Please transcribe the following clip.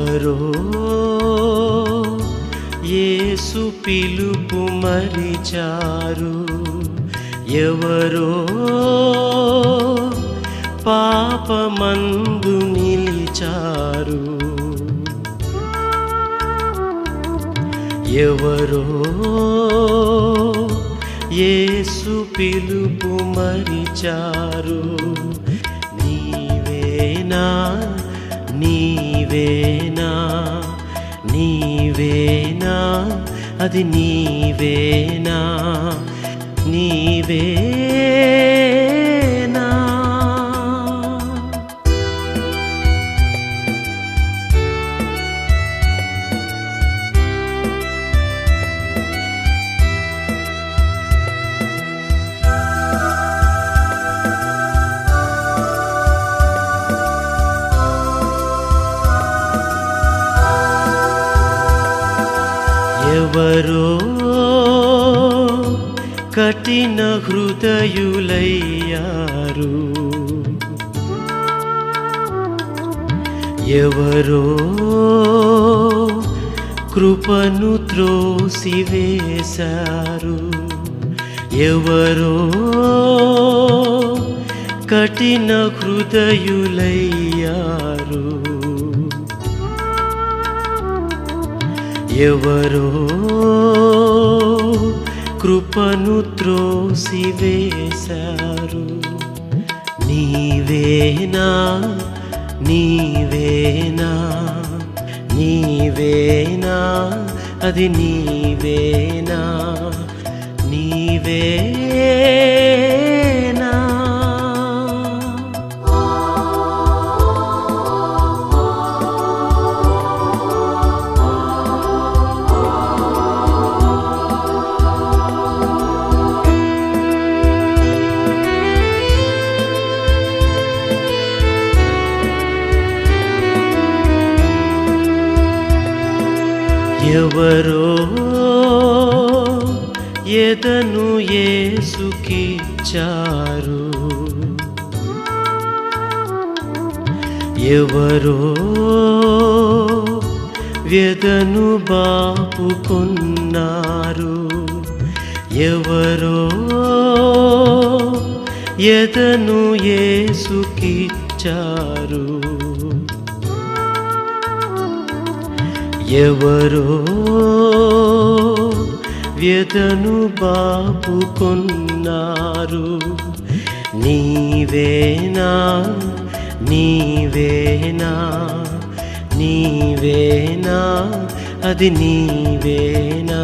ఎవరో యేసు పిలుపు మరిచారు, ఎవరో పాపమందు నిలిచారు, ఎవరో యేసు పిలుపు మరిచారు. నీవేనా నీవేనా నీవేనా అది నీవేనా నీవేనా. ఎవరో కఠిన హృదయులయ్యారు, ఎవరో కృపను త్రోసివేశారు, ఎవరో కఠిన హృదయులయ్యారు, ఎవరో కృపను త్రోసివేశారు. నీవేనా నీవేనా నీవేనా అది నీవేనా నీవేనా. ఎవరో ఎదను యేసుకిచ్చారు, ఎవరో వ్యధను బాపుకున్నారు, ఎవరో ఎదను యేసుకిచ్చారు, ఎవరో వ్యధను బాపుకున్నారు. నీవేనా నీవేనా నీవేనా అది నీవేనా